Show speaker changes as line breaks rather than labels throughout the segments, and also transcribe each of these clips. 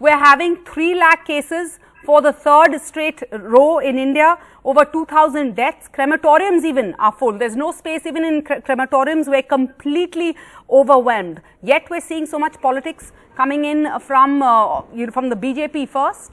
We're having 3 lakh cases for the third straight row in India, over 2,000 deaths. Crematoriums even are full. There's no space even in crematoriums. We're completely overwhelmed. Yet we're seeing so much politics coming in from the BJP first.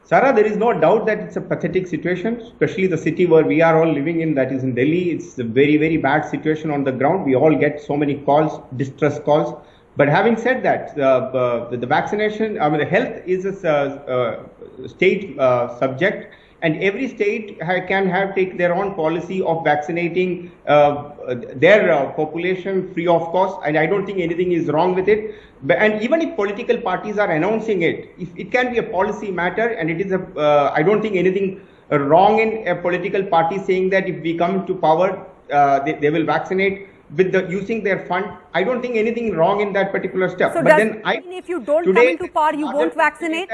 Sarah, there is no doubt that it's a pathetic situation, especially the city where we are all living in, that is in Delhi. It's a very, very bad situation on the ground. We all get so many calls, distress calls. But having said that, the vaccination, the health is a state subject, and every state can take their own policy of vaccinating their population free of cost, and I don't think anything is wrong with it. And even if political parties are announcing it, it can be a policy matter, and it is I don't think anything wrong in a political party saying that if we come to power, they will vaccinate with using their fund. I don't think anything wrong in that particular step.
So but then if you don't come into power, you won't vaccinate?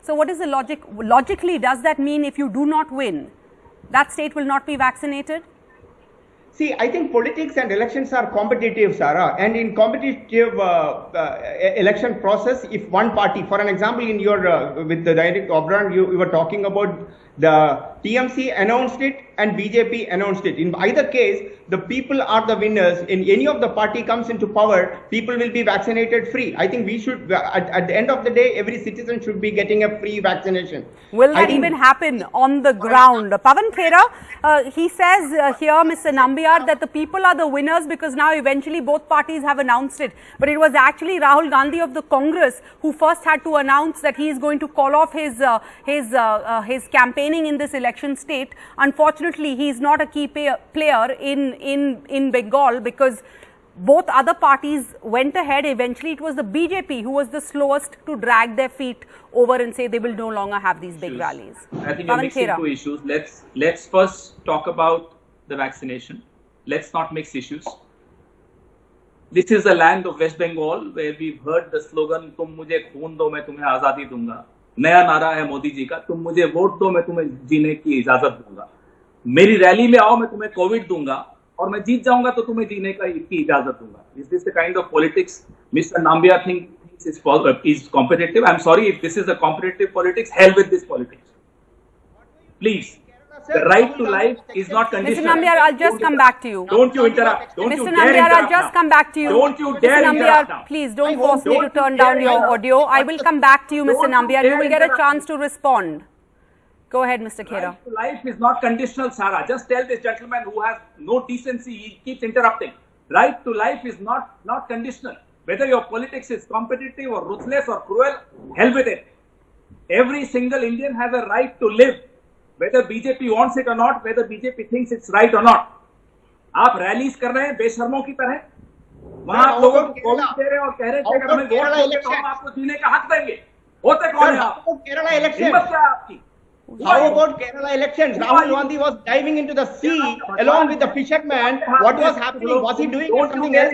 So what is the logic? Logically, does that mean if you do not win, that state will not be vaccinated?
See, I think politics and elections are competitive, Sarah. And in competitive election process, if one party, for an example, in your with the direct Obran, you were talking about the TMC announced it and BJP announced it. In either case, the people are the winners. In any of the party comes into power, people will be vaccinated free. I think we should, at the end of the day, every citizen should be getting a free vaccination.
Will that even happen on the ground? Pavan Khera, he says here, Mr. Nambiar, that the people are the winners because now eventually both parties have announced it. But it was actually Rahul Gandhi of the Congress who first had to announce that he is going to call off his campaigning in this election state. Unfortunately, he is not a key player in Bengal because both other parties went ahead. Eventually, it was the BJP who was the slowest to drag their feet over and say they will no longer have these big rallies.
I think you're mixing two issues. Let's first talk about the vaccination. Let's not mix issues. This is the land of West Bengal where we've heard the slogan, "Tum mujhe khoon do, main tumhe azadi dunga." नया नारा है मोदी जी का, तुम मुझे vote दो, मैं तुम्हें जीने की इजाजत दूंगा। मेरी रैली में आओ, मैं तुम्हें कोविड दूंगा, और मैं जीत जाऊंगा तो तुम्हें जीने की इजाजत दूंगा। Is this the kind of politics Mr. Nambiar thinks is competitive? I'm sorry, if this is a competitive politics, hell with this politics. Please, the right to life is not conditional.
Mr. Nambiar, I'll just come back to you.
Don't you interrupt. Don't you dare interrupt.
Mr. Nambiar, I'll just come back to you.
Don't you dare interrupt now.
Please don't force me to turn down your audio. I will come back to you, Mr. Nambiar. You will get a chance to respond. Go ahead, Mr. Khera.
Right to life is not conditional, Sarah. Just tell this gentleman who has no decency, he keeps interrupting. Right to life is not conditional. Whether your politics is competitive or ruthless or cruel, hell with it. Every single Indian has a right to live. Whether BJP wants it or not, whether BJP thinks it's right or not. आप rallies कर रहे हैं बेशर्मों की तरह, वहां आप लोगों को कोविड दे रहे हैं और कह रहे हैं कि हमें वोट दोगे तो हम आपको जीने का हक देंगे। होते कौन है आप?
Kerala elections.
हिम्मत क्या है आपकी?
How about Kerala elections? Rahul Gandhi was diving into the sea along with the fisherman. What was happening? Was he doing something else?